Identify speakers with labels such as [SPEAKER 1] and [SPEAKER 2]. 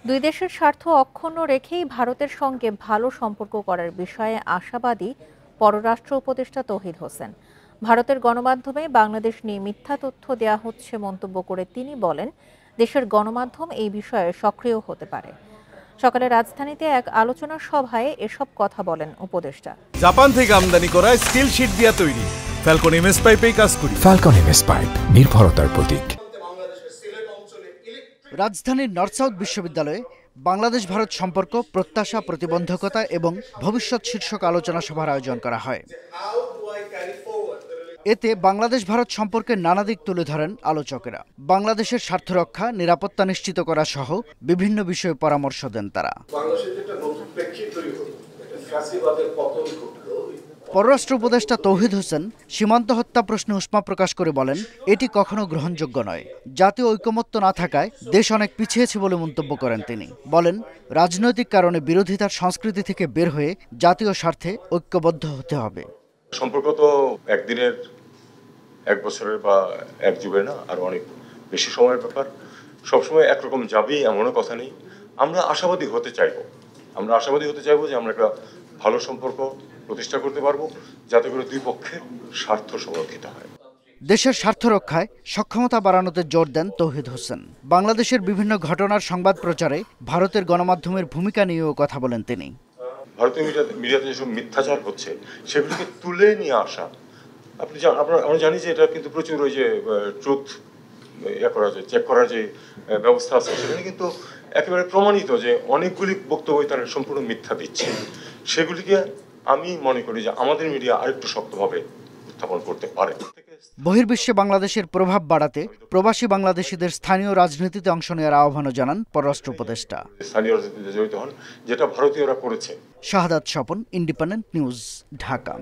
[SPEAKER 1] দুই দেশের স্বার্থ অক্ষুণ্ণ রেখেই ভারতের সঙ্গে ভালো সম্পর্ক করার বিষয়ে আশাবাদী পররাষ্ট্র উপদেষ্টা তৌহিদ হোসেন। ভারতের গণমাধ্যমে বাংলাদেশ নিয়ে মিথ্যা তথ্য দেয়া হচ্ছে মন্তব্য করে তিনি বলেন, দেশের গণমাধ্যম এই বিষয়ে সক্রিয় হতে পারে। সকালে রাজধানীতে এক আলোচনা সভায় এসব কথা বলেন উপদেষ্টা।
[SPEAKER 2] জাপান থেকে আমদানি করা স্টিল শীট দিয়া তৈরি ফ্যালকন এমএস পাইপেই কাজ করি।
[SPEAKER 3] ফ্যালকন এমএস পাইপ, নির্ভরতার প্রতীক।
[SPEAKER 4] রাজধানীর নর্থ সাউথ বিশ্ববিদ্যালয়ে বাংলাদেশ ভারত সম্পর্ক, প্রত্যাশা, প্রতিবন্ধকতা এবং ভবিষ্যৎ শীর্ষক আলোচনা সভার আয়োজন করা হয়। এতে বাংলাদেশ ভারত সম্পর্কের নানা দিক তুলে ধরেন আলোচকেরা। বাংলাদেশের স্বার্থ রক্ষা, নিরাপত্তা নিশ্চিত করা সহ বিভিন্ন বিষয়ে পরামর্শ দেন তারা। পররাষ্ট্র উপদেষ্টা তৌহিদ হোসেন সীমান্ত হত্যা প্রশ্নে উষ্মা প্রকাশ করে বলেন, এটি কখনো গ্রহণযোগ্য নয়। জাতীয় ঐকমত্য না থাকায় দেশ অনেক পিছিয়েছে বলে মন্তব্য করেন তিনি। বলেন, রাজনৈতিক কারণে বিরোধিতার সংস্কৃতি থেকে বের হয়ে জাতীয় স্বার্থে ঐক্যবদ্ধ হতে হবে।
[SPEAKER 5] সম্পর্ক তো একদিনের, এক বছরের বা এক যুগের না, আর অনেক বেশি সময়ের ব্যাপার। সবসময় একরকম যাবেই এমনও কথা নেই। আমরা আশাবাদী হতে চাইবো যে আমরা একটা ভালো সম্পর্ক প্রতিষ্ঠা করতে পারবো, যাতে করে দুই পক্ষের স্বার্থ সংরক্ষিত হয়।
[SPEAKER 4] দেশের স্বার্থ রক্ষায় সক্ষমতা বাড়ানোতে জোর দেন তৌহিদ হোসেন। বাংলাদেশের বিভিন্ন ঘটনার সংবাদ প্রচারে ভারতের গণমাধ্যমের ভূমিকা নিয়েও কথা বলেন তিনি।
[SPEAKER 5] ভারতীয় মিডিয়াতে যেসব মিথ্যাচার হচ্ছে সেগুলিকে তুলে নিয়ে আসা, আমরা জানি যে এটা কিন্তু প্রচুর ওই যে ট্রুথ চেক করার যে ব্যবস্থা আছে, সেখানে কিন্তু একেবারে প্রমাণিত যে অনেকগুলি বক্তব্য তারা সম্পূর্ণ মিথ্যা দিচ্ছে। সেগুলিকে আমি মনে করি যে আমাদের মিডিয়া আরেকটু শক্তভাবে উত্থাপন করতে পারে।
[SPEAKER 4] বহির্বিশ্বে বাংলাদেশের প্রভাব বাড়াতে প্রবাসী বাংলাদেশিদের স্থানীয় রাজনীতিতে অংশ নেওয়ার আহ্বানও জানান পররাষ্ট্র উপদেষ্টা।
[SPEAKER 5] স্থানীয় রাজনীতিতে জড়িত হন, যেটা ভারতীয়রা করেছে।
[SPEAKER 4] শাহাদাত স্বপন, ইন্ডিপেন্ডেন্ট নিউজ, ঢাকা।